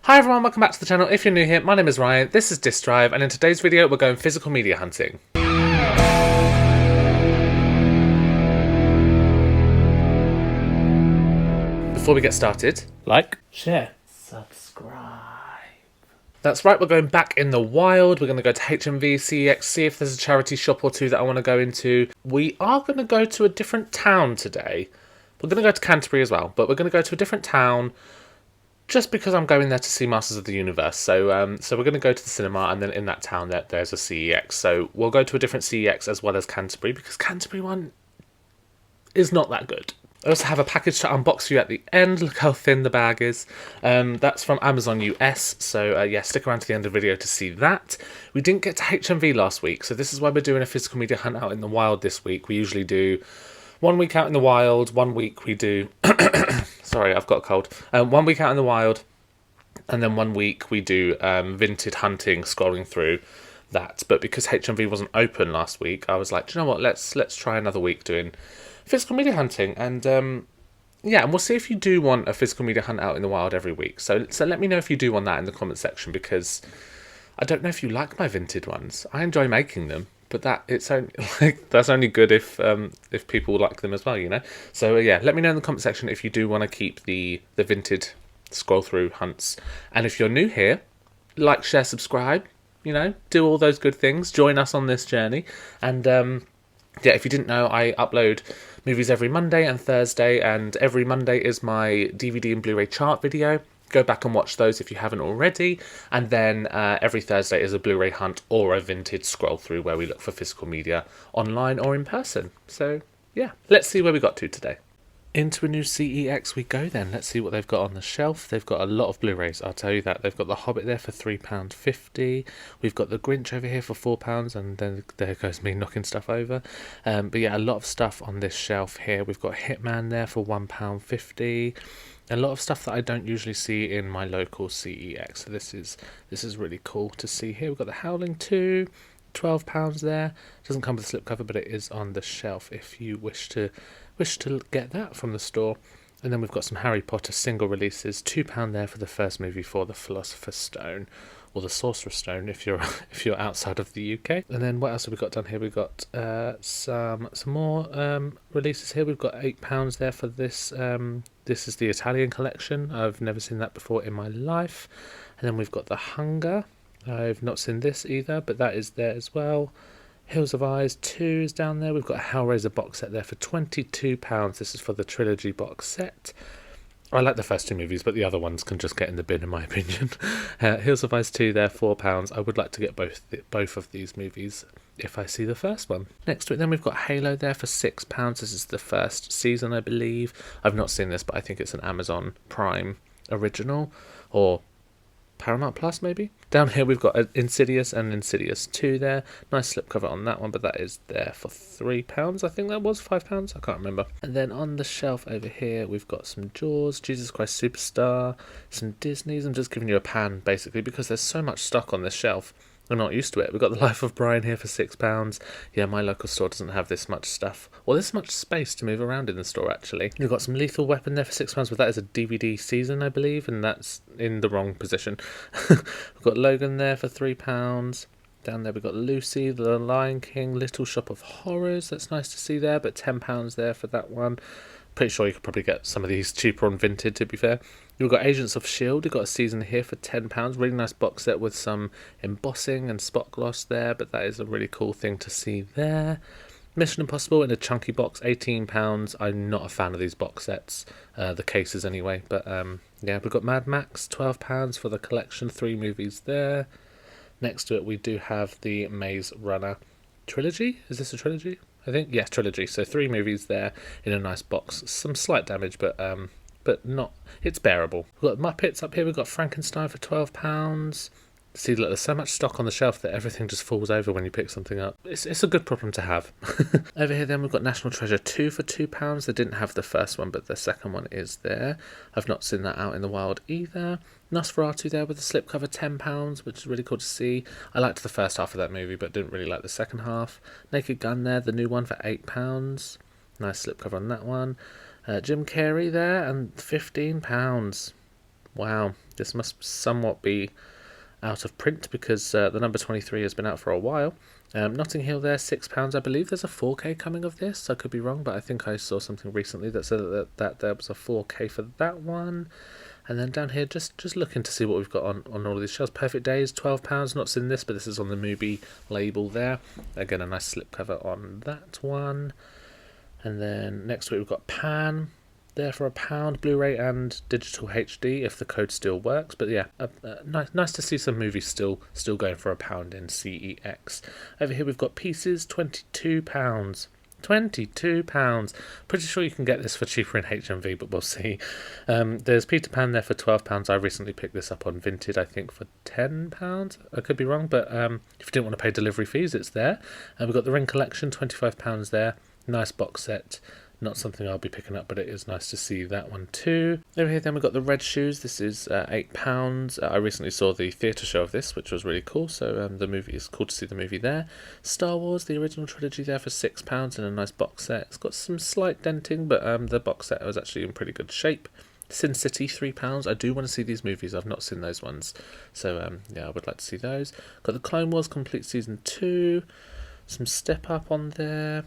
Hi everyone, welcome back to the channel. If you're new here, my name is Ryan, this is Disc Drive, and in today's video we're going physical media hunting. Before we get started, like, share, subscribe. That's right, we're going back in the wild. We're going to go to HMV CEX, see if there's a charity shop or two that I want to go into. We are going to go to a different town today. We're going to go to Canterbury as well, but we're going to go to a different town just because I'm going there to see Masters of the Universe. So we're going to go to the cinema, and then in that town there's a CEX. So we'll go to a different CEX as well as Canterbury, because Canterbury one is not that good. I also have a package to unbox for you at the end. Look how thin the bag is. That's from Amazon US, so yeah, stick around to the end of the video to see that. We didn't get to HMV last week, so this is why we're doing a physical media hunt out in the wild this week. We usually do 1 week out in the wild, 1 week we do... Sorry, I've got a cold. 1 week out in the wild, and then 1 week we do vintage hunting, scrolling through that. But because HMV wasn't open last week, I was like, do you know what, let's try another week doing physical media hunting. And yeah, and we'll see if you do want a physical media hunt out in the wild every week. So let me know if you do want that in the comment section, because I don't know if you like my vintage ones. I enjoy making them, but that's only good if people like them as well, you know. So yeah, let me know in the comment section if you do want to keep the vintage scroll through hunts. And if you're new here, like, share, subscribe, you know, do all those good things. Join us on this journey. And yeah, if you didn't know, I upload movies every Monday and Thursday, and every Monday is my DVD and Blu-ray chart video. Go back and watch those if you haven't already. And then every Thursday is a Blu-ray hunt or a vintage scroll through where we look for physical media online or in person. So yeah, let's see where we got to today. Into a new CEX we go then. Let's see what they've got on the shelf. They've got a lot of Blu-rays, I'll tell you that. They've got The Hobbit there for £3.50. We've got The Grinch over here for £4, and then there goes me knocking stuff over. But yeah, a lot of stuff on this shelf here. We've got Hitman there for £1.50. A lot of stuff that I don't usually see in my local CEX. So this is really cool to see here. We've got The Howling 2, £12 there. Doesn't come with a slipcover, but it is on the shelf if you wish to get that from the store. And then we've got some Harry Potter single releases, £2 there for the first movie, for the Philosopher's Stone, or the Sorcerer's Stone if you're outside of the UK. And then what else have we got down here? We've got some more releases here. We've got £8 there for this. This is the Italian collection. I've never seen that before in my life. And then we've got The Hunger. I've not seen this either, but that is there as well. Hills of Eyes 2 is down there. We've got a Hellraiser box set there for £22. This is for the trilogy box set. I like the first two movies, but the other ones can just get in the bin in my opinion. Hills of Eyes 2 there, £4. I would like to get both of these movies if I see the first one. Next to it then we've got Halo there for £6. This is the first season, I believe. I've not seen this, but I think it's an Amazon Prime original, or Paramount Plus maybe. Down here we've got Insidious and Insidious 2 there. Nice slipcover on that one, but that is there for £3. I think that was £5. I can't remember. And then on the shelf over here we've got some Jaws, Jesus Christ Superstar, some Disneys. I'm just giving you a pan basically because there's so much stock on this shelf. I'm not used to it. We've got The Life of Brian here for £6. Yeah, my local store doesn't have this much stuff. Well, this much space to move around in the store, actually. We've got some Lethal Weapon there for £6, but that is a DVD season, I believe, and that's in the wrong position. We've got Logan there for £3. Down there we've got Lucy, The Lion King, Little Shop of Horrors. That's nice to see there, but £10 there for that one. Pretty sure you could probably get some of these cheaper on Vinted, to be fair. We've got Agents of S.H.I.E.L.D. We've got a season here for £10. Really nice box set with some embossing and spot gloss there, but that is a really cool thing to see there. Mission Impossible in a chunky box, £18. I'm not a fan of these box sets, the cases anyway, but yeah, we've got Mad Max, £12 for the collection, 3 movies there. Next to it we do have the Maze Runner trilogy. Is this a trilogy? I think, yes, trilogy. So 3 movies there in a nice box. Some slight damage, but not. It's bearable. We've got Muppets up here. We've got Frankenstein for £12. See, look, there's so much stock on the shelf that everything just falls over when you pick something up. It's a good problem to have. Over here then we've got National Treasure 2 for £2. They didn't have the first one, but the second one is there. I've not seen that out in the wild either. Nosferatu there with the slipcover, £10, which is really cool to see. I liked the first half of that movie, but didn't really like the second half. Naked Gun there, the new one for £8. Nice slipcover on that one. Jim Carrey there, and £15. Wow, this must somewhat be out of print because the number 23 has been out for a while. Notting Hill there, £6. I believe there's a 4K coming of this. I could be wrong, but I think I saw something recently that said that there was a 4K for that one. And then down here, just looking to see what we've got on all of these shelves. Perfect Days, £12. Not seen this, but this is on the Mubi label there. Again, a nice slipcover on that one. And then next week we've got Pan there for £1, Blu-ray and digital HD if the code still works. But yeah, nice to see some movies still going for £1 in CEX. Over here we've got Pieces, £22. £22. Pretty sure you can get this for cheaper in HMV, but we'll see. There's Peter Pan there for £12. I recently picked this up on Vinted, I think for £10. I could be wrong, but if you didn't want to pay delivery fees, it's there. And we've got the Ring Collection, £25 there. Nice box set. Not something I'll be picking up, but it is nice to see that one too. Over here then we've got the Red Shoes. This is £8. I recently saw the theatre show of this, which was really cool, so the movie is cool to see the movie there. Star Wars, the original trilogy there for £6 in a nice box set. It's got some slight denting, but the box set was actually in pretty good shape. Sin City, £3. I do want to see these movies. I've not seen those ones, so yeah, I would like to see those. Got the Clone Wars Complete Season 2. Some Step Up on there.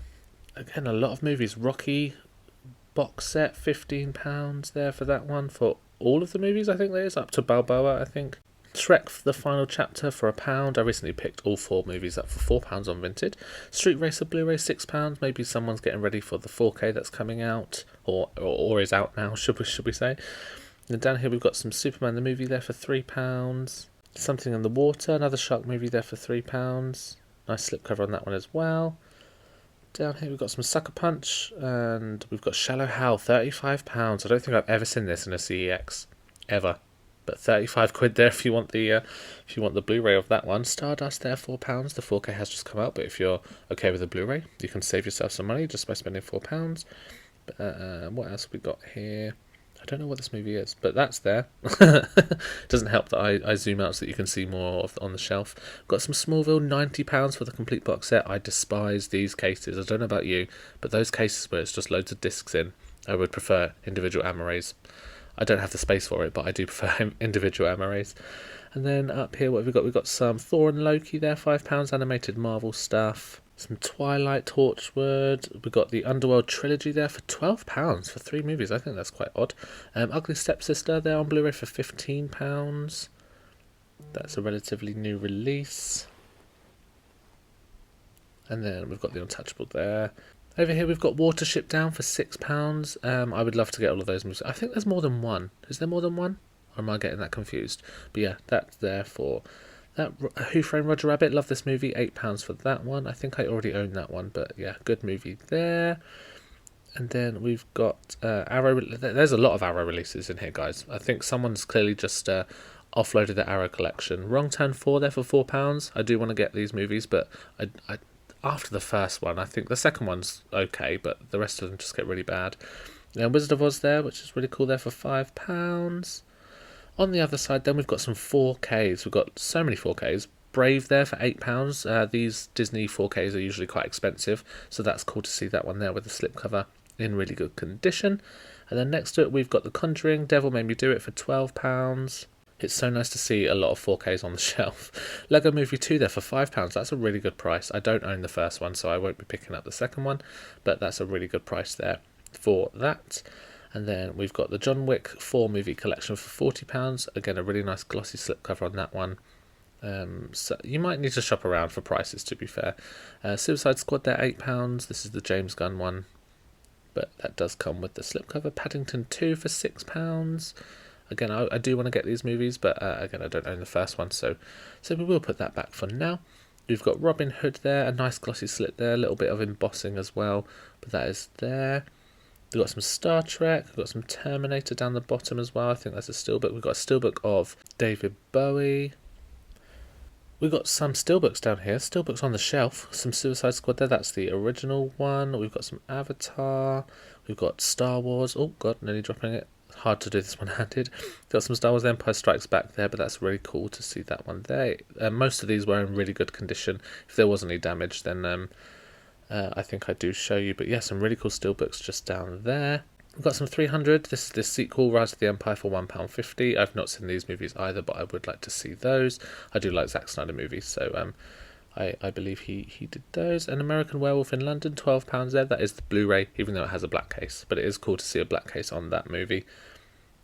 Again, a lot of movies. Rocky box set, £15 there for that one. For all of the movies, I think there is, up to Balboa, I think. Shrek, the final chapter, for £1. I recently picked all 4 movies up for £4 on Vinted. Street Racer Blu-ray, £6. Maybe someone's getting ready for the 4K that's coming out, or is out now, should we say. And down here we've got some Superman the movie there for £3. Something in the Water, another shark movie there for £3. Nice slipcover on that one as well. Down here we've got some Sucker Punch, and we've got Shallow Hal, £35. I don't think I've ever seen this in a CEX, ever. But 35 quid there if you want the Blu-ray of that one. Stardust there, £4. The 4K has just come out, but if you're okay with the Blu-ray, you can save yourself some money just by spending £4. But, what else have we got here? I don't know what this movie is, but that's there. Doesn't help that I zoom out so that you can see more of on the shelf. Got some Smallville, £90 for the complete box set. I despise these cases. I don't know about you, but those cases where it's just loads of discs in, I would prefer individual Amarais. I don't have the space for it, but I do prefer individual Amarais. And then up here, what have we got? We've got some Thor and Loki there, £5, animated Marvel stuff. Some Twilight, Torchwood. We've got the Underworld trilogy there for £12 for 3 movies. I think that's quite odd. Ugly Stepsister there on Blu-ray for £15. That's a relatively new release. And then we've got the Untouchable there. Over here we've got Watership Down for £6. I would love to get all of those movies. I think there's more than one. Is there more than one? Or am I getting that confused? But yeah, that's there for that. Who Framed Roger Rabbit? Love this movie. £8 for that one. I think I already own that one, but yeah, good movie there. And then we've got Arrow. There's a lot of Arrow releases in here, guys. I think someone's clearly just offloaded the Arrow collection. Wrong Turn 4 there for £4. I do want to get these movies, but I after the first one, I think the second one's okay, but the rest of them just get really bad. Then Wizard of Oz there, which is really cool there for £5. On the other side, then we've got some 4Ks. We've got so many 4Ks. Brave there for £8. These Disney 4Ks are usually quite expensive, so that's cool to see that one there with the slipcover in really good condition. And then next to it, we've got The Conjuring, Devil Made Me Do It for £12. It's so nice to see a lot of 4Ks on the shelf. Lego Movie 2 there for £5. That's a really good price. I don't own the first one, so I won't be picking up the second one, but that's a really good price there for that. And then we've got the John Wick 4 movie collection for £40. Again, a really nice glossy slipcover on that one. So you might need to shop around for prices, to be fair. Suicide Squad there, £8. This is the James Gunn one, but that does come with the slipcover. Paddington 2 for £6. Again, I do want to get these movies, but again, I don't own the first one, so we will put that back for now. We've got Robin Hood there, a nice glossy slip there, a little bit of embossing as well, but that is there. We've got some Star Trek, we've got some Terminator down the bottom as well. I think that's a steelbook. We've got a steelbook of David Bowie. We've got some steelbooks down here, steelbooks on the shelf. Some Suicide Squad there, that's the original one. We've got some Avatar. We've got Star Wars. Oh god, nearly dropping it. Hard to do this one-handed. Got some Star Wars Empire Strikes Back there, but that's really cool to see that one there. Most of these were in really good condition. If there was any damage, then I think I do show you. But yeah, some really cool steelbooks just down there. We've got some 300. This is the sequel, Rise of the Empire, for £1.50. I've not seen these movies either, but I would like to see those. I do like Zack Snyder movies, so I believe he did those. An American Werewolf in London, £12 there. That is the Blu-ray, even though it has a black case. But it is cool to see a black case on that movie.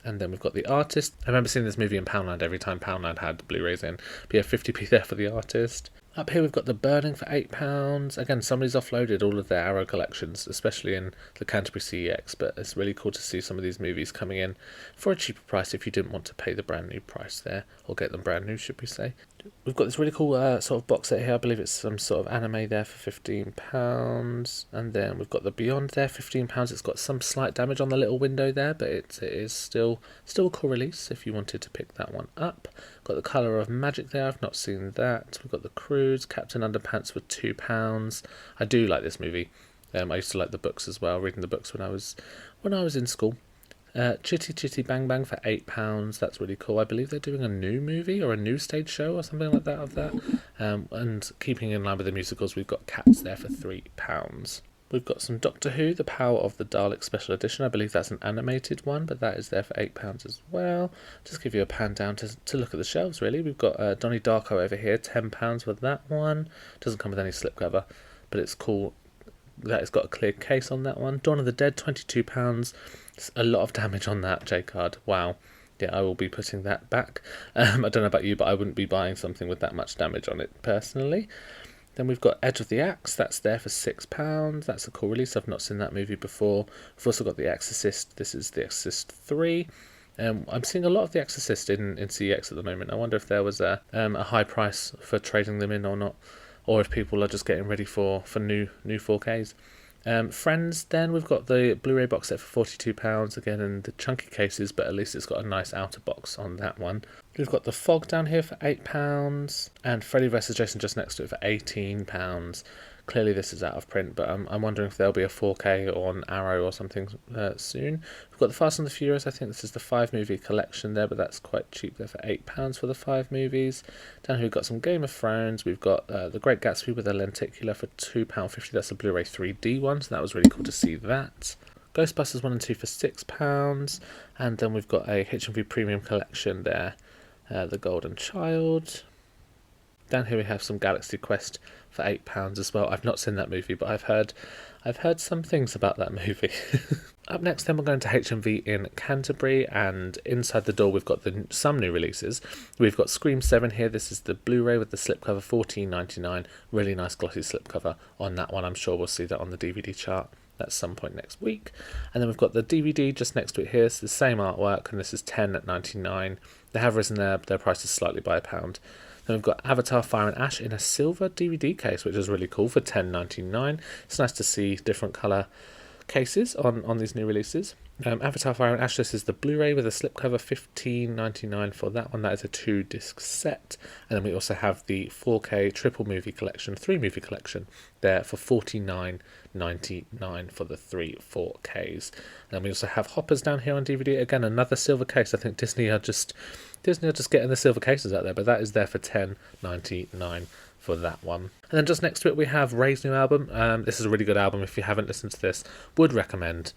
And then we've got The Artist. I remember seeing this movie in Poundland every time Poundland had the Blu-rays in. But yeah, 50p there for The Artist. Up here we've got The Burning for £8. Again, somebody's offloaded all of their Arrow collections, especially in the Canterbury CEX, but it's really cool to see some of these movies coming in for a cheaper price if you didn't want to pay the brand new price there, or get them brand new, should we say. We've got this really cool sort of box set here. I believe it's some sort of anime there for £15. And then we've got the Beyond there, £15. It's got some slight damage on the little window there, but it is still a cool release if you wanted to pick that one up. Got the Colour of Magic there. I've not seen that. We've got the Cruise, Captain Underpants for £2. I do like this movie. I used to like the books as well, reading the books when I was in school. Chitty Chitty Bang Bang for £8. That's really cool. I believe they're doing a new movie or a new stage show or something like that of that. And keeping in line with the musicals, we've got Cats there for £3. We've got some Doctor Who, The Power of the Dalek Special Edition. I believe that's an animated one, but that is there for £8 as well. Just give you a pan down to look at the shelves, really. We've got Donnie Darko over here, £10 for that one. Doesn't come with any slipcover, but it's cool that it's got a clear case on that one. Dawn of the Dead, £22. A lot of damage on that J-card. Wow. Yeah, I will be putting that back. I don't know about you, but I wouldn't be buying something with that much damage on it personally. Then we've got Edge of the Axe. That's there for £6. That's a cool release. I've not seen that movie before. We've also got The Exorcist. This is The Exorcist 3. I'm seeing a lot of The Exorcist in CEX at the moment. I wonder if there was a high price for trading them in or not, or if people are just getting ready for new 4Ks. Friends, then we've got the Blu-ray box set for £42, again in the chunky cases, but at least it's got a nice outer box on that one. We've got The Fog down here for £8, and Freddy vs Jason just next to it for £18. Clearly this is out of print, but I'm wondering if there'll be a 4K on Arrow or something soon. We've got The Fast and the Furious. I think this is the 5-movie collection there, but that's quite cheap there for £8 for the 5 movies. Down here we've got some Game of Thrones. We've got The Great Gatsby with a lenticular for £2.50. That's a Blu-ray 3D one, so that was really cool to see that. Ghostbusters 1 and 2 for £6. And then we've got a HMV Premium collection there, The Golden Child. Down here we have some Galaxy Quest for £8 as well. I've not seen that movie, but I've heard some things about that movie. Up next then we're going to HMV in Canterbury, and inside the door we've got some new releases. We've got Scream 7 here. This is the Blu-ray with the slipcover, $14.99. Really nice glossy slipcover on that one. I'm sure we'll see that on the DVD chart at some point next week. And then we've got the DVD just next to it here. It's the same artwork, and this is $10.99. They have risen their prices slightly by £1. Then we've got Avatar Fire and Ash in a silver DVD case, which is really cool, for $10.99. It's nice to see different colour cases on these new releases. Avatar Fire and Ash, this is the Blu-ray with a slipcover, $15.99 for that one. That is a 2-disc set. And then we also have the 4K triple movie collection, 3-movie collection there for $49.99 for the 3 4Ks. And then we also have Hoppers down here on DVD. Again, another silver case. I think Disney are just getting the silver cases out there, but that is there for $10.99 for that one. And then just next to it we have Ray's new album. This is a really good album. If you haven't listened to this, would recommend.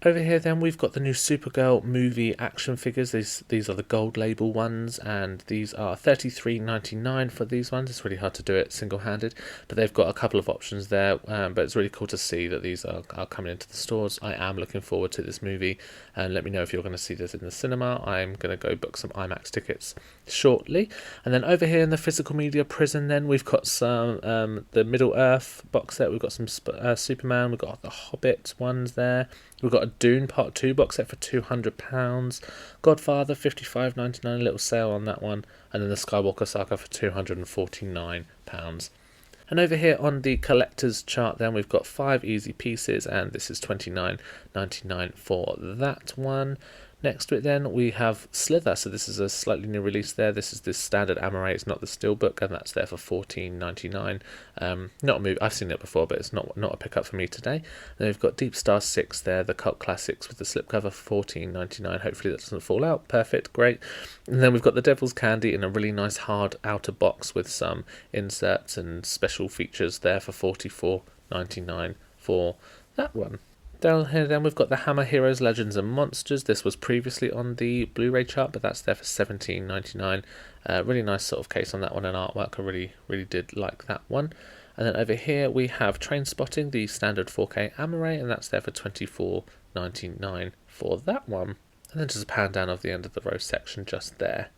Over here then we've got the new Supergirl movie action figures. These are the gold label ones, and these are $33.99 for these ones. It's really hard to do it single-handed, but they've got a couple of options there, but it's really cool to see that these are coming into the stores. I am looking forward to this movie, and let me know if you're going to see this in the cinema. I'm going to go book some IMAX tickets shortly. And then over here in the physical media prison then we've got some the Middle Earth box set. We've got some Superman, we've got the Hobbit ones there. We've got a Dune Part 2 box set for £200. Godfather, $55.99, a little sale on that one. And then the Skywalker Saga for £249. And over here on the collector's chart then we've got 5 easy pieces, and this is $29.99 for that one. Next to it then we have Slither, so this is a slightly new release there. This is the standard Amaray, it's not the steelbook, and that's there for $14.99. Not a movie, I've seen it before, but it's not a pickup for me today. Then we've got Deep Star 6 there, the cult classics with the slipcover for $14.99. Hopefully that doesn't fall out. Perfect, great. And then we've got the Devil's Candy in a really nice hard outer box with some inserts and special features there for $44.99 for that one. Down here then we've got the Hammer Heroes Legends and Monsters. This was previously on the Blu-ray chart, but that's there for $17.99. Really nice sort of case on that one and artwork. I really did like that one. And then over here we have Train Spotting, the standard 4K Amaray, and that's there for $24.99 for that one. And then just a pan down of the end of the row section just there.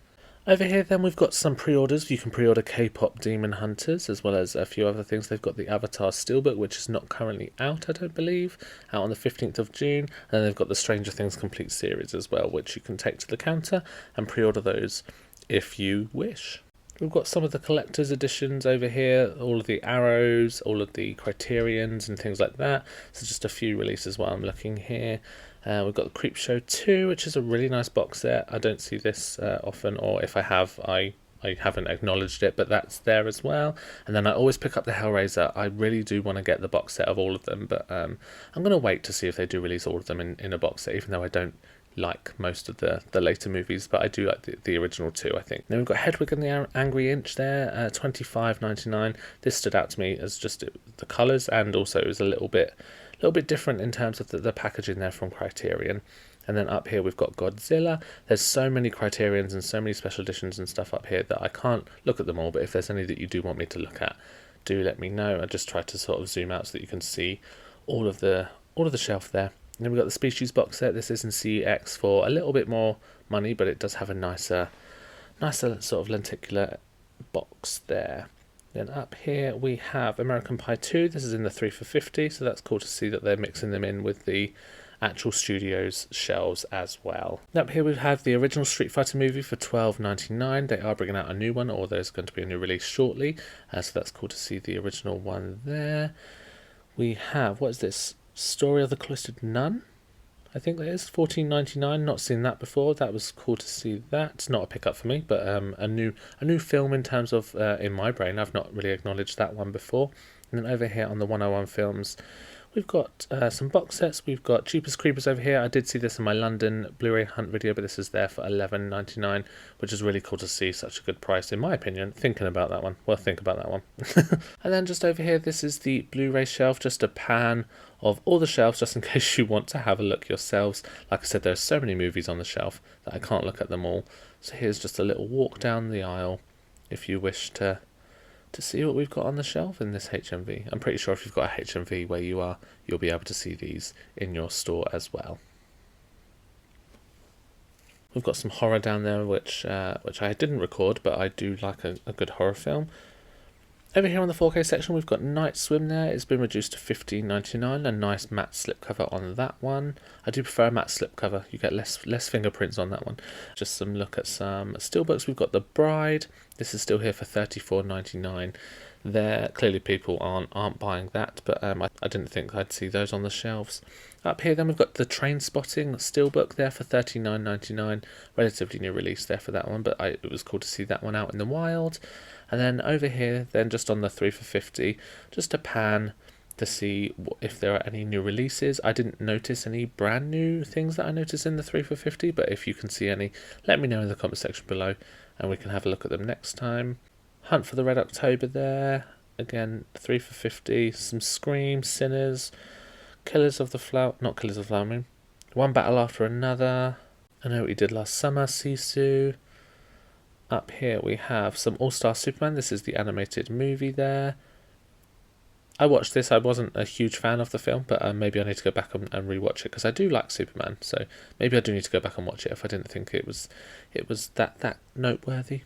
Over here then we've got some pre-orders. You can pre-order K-pop Demon Hunters as well as a few other things. They've got the Avatar Steelbook, which is not currently out, I don't believe, out on the 15th of June. And then they've got the Stranger Things Complete series as well, which you can take to the counter and pre-order those if you wish. We've got some of the collector's editions over here, all of the Arrows, all of the Criterions and things like that. So just a few releases while I'm looking here. We've got the Creepshow 2, which is a really nice box set. I don't see this often, or if I have, I haven't acknowledged it, but that's there as well. And then I always pick up the Hellraiser. I really do want to get the box set of all of them, but I'm going to wait to see if they do release all of them in a box set, even though I don't like most of the later movies, but I do like the original two, I think. Then we've got Hedwig and the Angry Inch there, $25.99. This stood out to me as just the colours, and also it was a little bit different in terms of the packaging there from Criterion. And then up here we've got Godzilla. There's so many Criterions and so many special editions and stuff up here that I can't look at them all, but if there's any that you do want me to look at, do let me know. I just try to sort of zoom out so that you can see all of the shelf there. And then we've got the Species box set. This is in CEX for a little bit more money, but it does have a nicer sort of lenticular box there. Then up here we have American Pie 2. This is in the 3 for $50, so that's cool to see that they're mixing them in with the actual studio's shelves as well. And up here we have the original Street Fighter movie for $12.99. They are bringing out a new one, or there's going to be a new release shortly, so that's cool to see the original one there. We have, what is this? Story of the Cloistered Nun, I think that is $14.99. Not seen that before. That was cool to see that. It's not a pickup for me, but a new film in terms of in my brain. I've not really acknowledged that one before. And then over here on the 101 Films, we've got some box sets. We've got Jeepers Creepers over here. I did see this in my London Blu-ray hunt video, but this is there for $11.99, which is really cool to see. Such a good price, in my opinion. Thinking about that one. Well, think about that one. And then just over here, this is the Blu-ray shelf. Just a pan of all the shelves, just in case you want to have a look yourselves. Like I said, there are so many movies on the shelf that I can't look at them all. So here's just a little walk down the aisle if you wish to see what we've got on the shelf in this HMV. I'm pretty sure if you've got a HMV where you are, you'll be able to see these in your store as well. We've got some horror down there, which I didn't record, but I do like a good horror film. Over here on the 4K section, we've got Night Swim there. It's been reduced to $15.99. A nice matte slipcover on that one. I do prefer a matte slipcover. You get less fingerprints on that one. Just some look at some steelbooks. We've got The Bride. This is still here for $34.99. There, clearly people aren't buying that, but I didn't think I'd see those on the shelves. Up here then we've got the Train Spotting steelbook there for $39.99. Relatively new release there for that one, but it was cool to see that one out in the wild. And then over here, then just on the 3 for $50, just a pan to see if there are any new releases. I didn't notice any brand new things that I noticed in the 3 for $50, but if you can see any, let me know in the comment section below, and we can have a look at them next time. Hunt for the Red October there, again 3 for $50. Some Scream, Sinners, Killers of the Flower Moon, One Battle After Another. I know what we did last summer, Sisu. Up here we have some All-Star Superman. This is the animated movie there. I watched this. I wasn't a huge fan of the film, but maybe I need to go back and rewatch it, because I do like Superman. So maybe I do need to go back and watch it if I didn't think it was that noteworthy.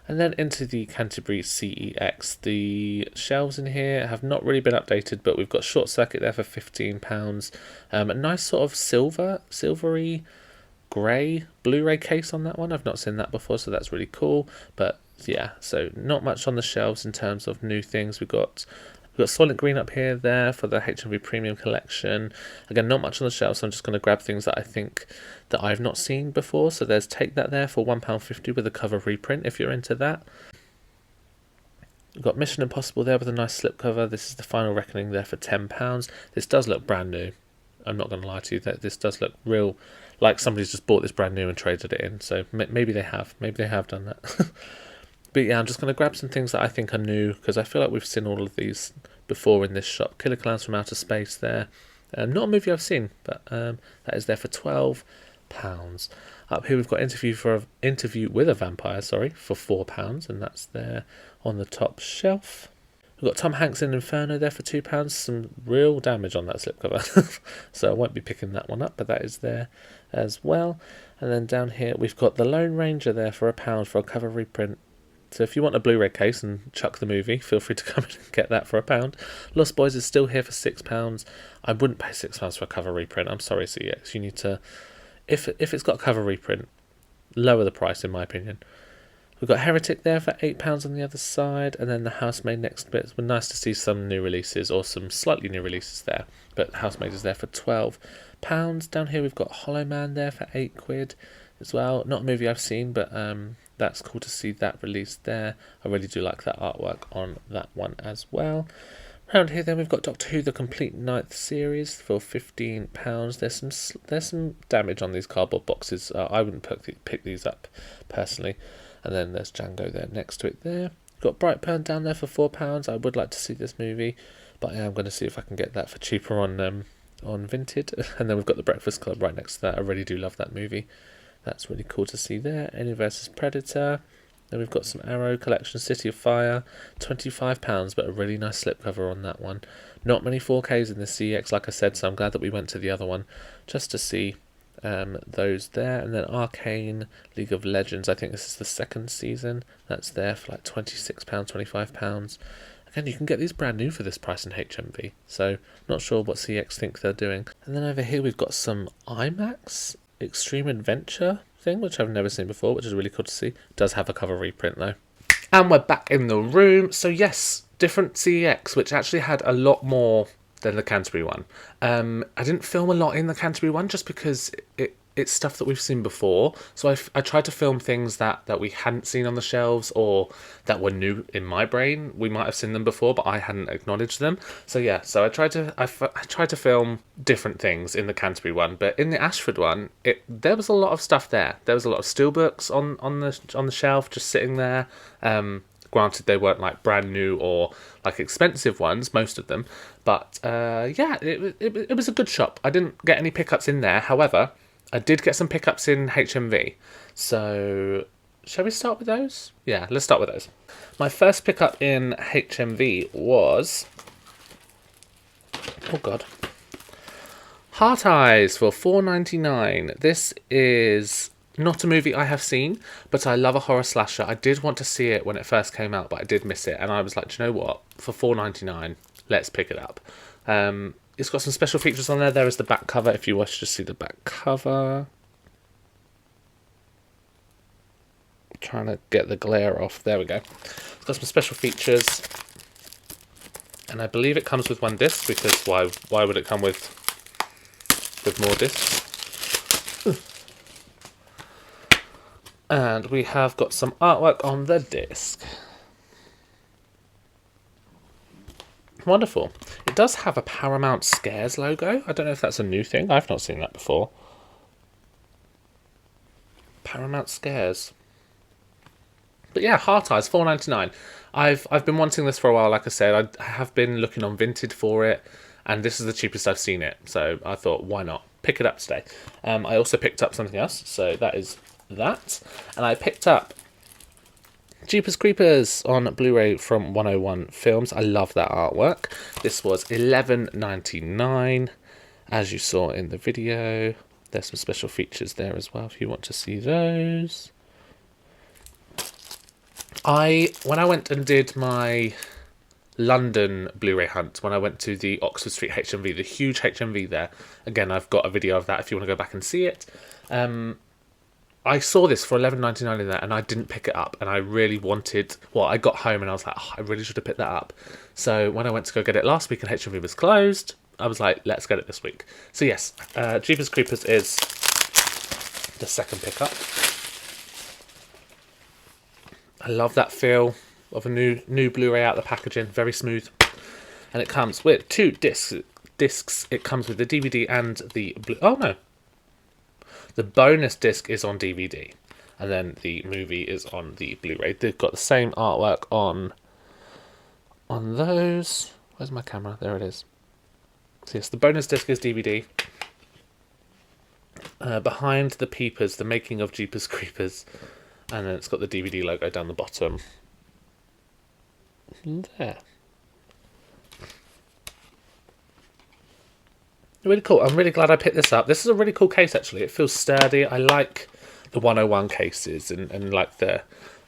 And then into the Canterbury CEX. The shelves in here have not really been updated, but we've got Short Circuit there for £15. A nice sort of silvery grey Blu-ray case on that one. I've not seen that before, so that's really cool. But yeah, so not much on the shelves in terms of new things. We've got Soylent Green up here there for the HMV Premium Collection. Again, not much on the shelves, so I'm just going to grab things that I think that I've not seen before. So there's Take That there for £1.50 with a cover reprint if you're into that. We've got Mission Impossible there with a nice slipcover. This is The Final Reckoning there for £10. This does look brand new. I'm not going to lie to you, that this does look real, like somebody's just bought this brand new and traded it in. So maybe they have done that. But yeah, I'm just going to grab some things that I think are new, because I feel like we've seen all of these before in this shop. Killer Clowns from Outer Space there. Not a movie I've seen, but that is there for £12. Up here we've got Interview with a Vampire, for £4, and that's there on the top shelf. We've got Tom Hanks in Inferno there for £2. Some real damage on that slipcover, so I won't be picking that one up, but that is there as well. And then down here we've got The Lone Ranger there for £1 for a cover reprint. So if you want a Blu-ray case and chuck the movie, feel free to come and get that for £1. Lost Boys is still here for £6. I wouldn't pay £6 for a cover reprint. I'm sorry, CEX. You need to, if it's got a cover reprint, lower the price in my opinion. We've got Heretic there for £8 on the other side, and then The Housemaid next bit. It's been nice to see some new releases, or some slightly new releases there, but Housemaid is there for £12. Down here we've got Hollow Man there for £8 as well. Not a movie I've seen, but that's cool to see that released there. I really do like that artwork on that one as well. Around here then we've got Doctor Who The Complete Ninth Series for £15. There's some damage on these cardboard boxes. I wouldn't pick these up personally. And then there's Django there next to it there. Got Brightburn down there for £4. I would like to see this movie, but I am going to see if I can get that for cheaper on Vinted. And then we've got The Breakfast Club right next to that. I really do love that movie. That's really cool to see there. Alien vs Predator. Then we've got some Arrow Collection, City of Fire, £25, but a really nice slipcover on that one. Not many 4Ks in this CEX, like I said, so I'm glad that we went to the other one just to see those there. And then Arcane League of Legends, I think this is the second season. That's there for like £26, £25. Again, you can get these brand new for this price in HMV, so not sure what CEX think they're doing. And then over here we've got some IMAX Extreme Adventure thing, which I've never seen before, which is really cool to see. It does have a cover reprint though. And we're back in the room. So yes, different CEX, which actually had a lot more than the Canterbury one. I didn't film a lot in the Canterbury one just because it's stuff that we've seen before. So I tried to film things that we hadn't seen on the shelves or that were new in my brain. We might have seen them before, but I hadn't acknowledged them. So yeah, so I tried to film different things in the Canterbury one, but in the Ashford one, there was a lot of stuff there. There was a lot of steelbooks on the shelf just sitting there. Granted, they weren't like brand new or like expensive ones, most of them, but yeah, it was a good shop. I didn't get any pickups in there, however, I did get some pickups in HMV. So, shall we start with those? Yeah, let's start with those. My first pickup in HMV was, oh god, Heart Eyes for £4.99. This is not a movie I have seen, but I love a horror slasher. I did want to see it when it first came out, but I did miss it, and I was like, do you know what? For £4.99, let's pick it up. It's got some special features on there. There is the back cover, if you wish to see the back cover. Trying to get the glare off. There we go. It's got some special features, and I believe it comes with one disc, because why would it come with more discs? And we have got some artwork on the disc. Wonderful. It does have a Paramount Scares logo. I don't know if that's a new thing. I've not seen that before. Paramount Scares. But yeah, Heart Eyes, £4.99. I've been wanting this for a while, like I said. I have been looking on Vinted for it, and this is the cheapest I've seen it. So I thought, why not? Pick it up today. I also picked up something else, so that is that. And I picked up Jeepers Creepers on Blu-ray from 101 Films. I love that artwork. This was $11.99, as you saw in the video. There's some special features there as well if you want to see those. When I went and did my London Blu-ray hunt, when I went to the Oxford Street HMV, the huge HMV there, again, I've got a video of that if you want to go back and see it. I saw this for $11.99 in there, and I didn't pick it up, and I really wanted, well, I got home and I was like, oh, I really should have picked that up. So when I went to go get it last week and HMV was closed, I was like, let's get it this week. So yes, Jeepers Creepers is the second pickup. I love that feel of a new Blu-ray out of the packaging, very smooth. And it comes with 2 discs. It comes with the DVD and the oh no. The bonus disc is on DVD, and then the movie is on the Blu-ray. They've got the same artwork on those. Where's my camera? There it is. So yes, the bonus disc is DVD. Behind the Peepers, the making of Jeepers Creepers. And then it's got the DVD logo down the bottom. And there. Really cool. I'm really glad I picked this up. This is a really cool case, actually. It feels sturdy. I like the 101 cases and like the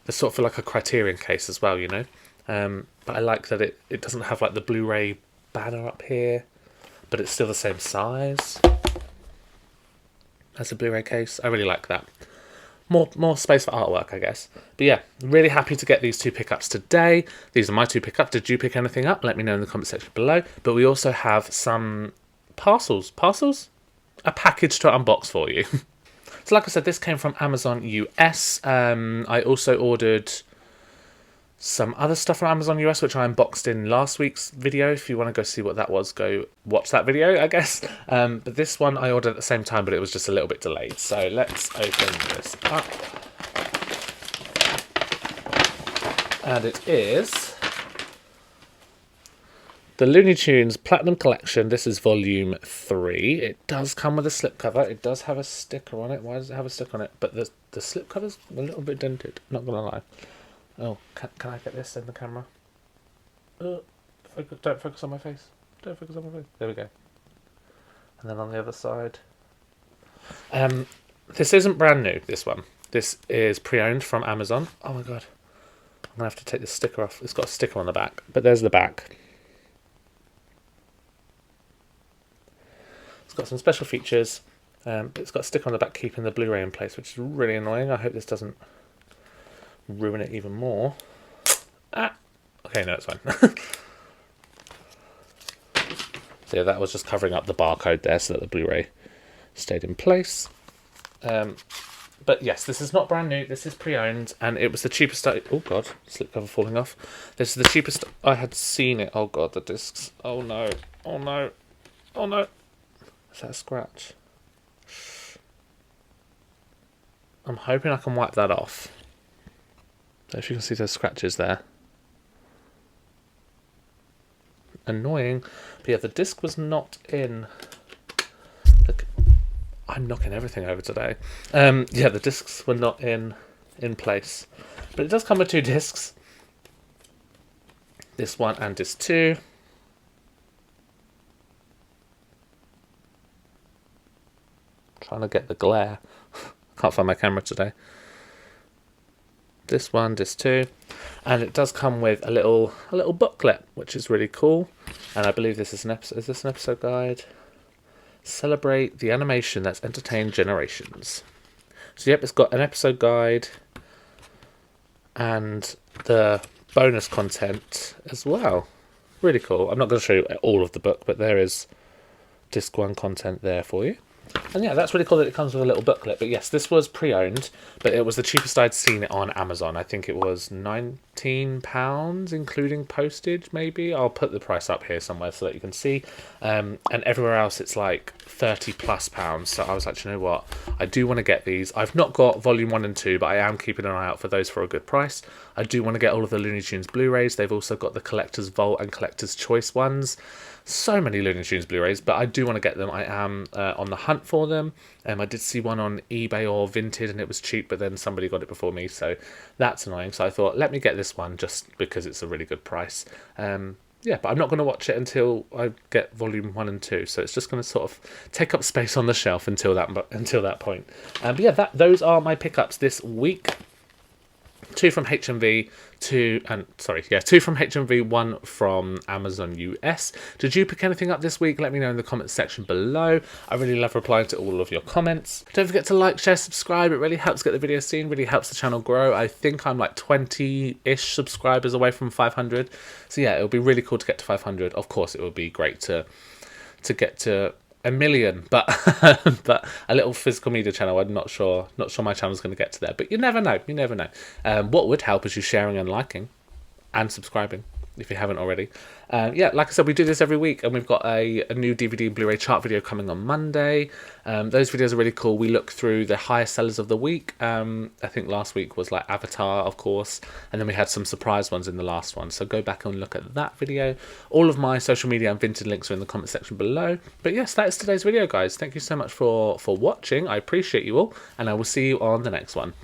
sort of feel like a Criterion case as well, you know. But I like that it doesn't have like the Bluray banner up here, but it's still the same size as a Blu-ray case. I really like that. More space for artwork, I guess. But yeah, really happy to get these two pickups today. These are my two pickups. Did you pick anything up? Let me know in the comment section below. But we also have some parcels. Parcels? A package to unbox for you. So like I said, this came from Amazon US. I also ordered some other stuff from Amazon US, which I unboxed in last week's video. If you want to go see what that was, go watch that video, I guess. But this one I ordered at the same time, but it was just a little bit delayed. So let's open this up. And it is the Looney Tunes Platinum Collection. This is volume 3. It does come with a slipcover. It does have a sticker on it. Why does it have a sticker on it? But the slipcover's a little bit dented, not going to lie. Oh, can I get this in the camera? Don't focus on my face. Don't focus on my face. There we go. And then on the other side. This isn't brand new, this one. This is pre-owned from Amazon. Oh my god. I'm going to have to take the sticker off. It's got a sticker on the back. But there's the back. It's got some special features. But it's got a sticker on the back keeping the Blu-ray in place, which is really annoying. I hope this doesn't ruin it even more. Okay, no, it's fine. So yeah, that was just covering up the barcode there so that the Blu-ray stayed in place. But yes, this is not brand new. This is pre-owned, and it was the cheapest. Oh god, slipcover falling off. This is the cheapest I had seen it. Oh god, the discs. Oh no. Oh no. Oh no. Is that a scratch? I'm hoping I can wipe that off. If you can see those scratches there. Annoying. But yeah, the disc was not in. Look, I'm knocking everything over today. Yeah, the discs were not in place. But it does come with 2 discs. This one and disc 2. Trying to get the glare. Can't find my camera today. This one, disc 2, and it does come with a little booklet, which is really cool. And I believe this is an episode. Is this an episode guide? Celebrate the animation that's entertained generations. So yep, it's got an episode guide and the bonus content as well. Really cool. I'm not going to show you all of the book, but there is disc 1 content there for you. And yeah, that's really cool that it comes with a little booklet. But yes, this was pre-owned, but it was the cheapest I'd seen it on Amazon. I think it was £19, including postage, maybe. I'll put the price up here somewhere so that you can see. And everywhere else, it's like £30+. So I was like, you know what? I do want to get these. I've not got volume 1 and 2, but I am keeping an eye out for those for a good price. I do want to get all of the Looney Tunes Blu-rays. They've also got the Collector's Vault and Collector's Choice ones. So many Looney Tunes Blu-rays, but I do want to get them. I am on the hunt for them. I did see one on eBay or Vinted and it was cheap, but then somebody got it before me, so that's annoying. So I thought, let me get this one just because it's a really good price. Yeah, but I'm not going to watch it until I get volume 1 and 2, so it's just going to sort of take up space on the shelf until that point. But yeah, those are my pickups this week. 2 from HMV, 2 from HMV, 1 from Amazon US. Did you pick anything up this week? Let me know in the comments section below. I really love replying to all of your comments. Don't forget to like, share, subscribe. It really helps get the video seen, really helps the channel grow. I think I'm like 20-ish subscribers away from 500. So yeah, it would be really cool to get to 500. Of course, it would be great to get to 1 million, but but a little physical media channel, I'm not sure my channel's going to get to there, but you never know. What would help is you sharing and liking and subscribing. if you haven't already. Yeah, like I said, we do this every week, and we've got a new DVD and Blu-ray chart video coming on Monday. Those videos are really cool. We look through the highest sellers of the week. I think last week was like Avatar, of course, and then we had some surprise ones in the last one. So go back and look at that video. All of my social media and Vinted links are in the comment section below. But yes, that is today's video, guys. Thank you so much for watching. I appreciate you all, and I will see you on the next one.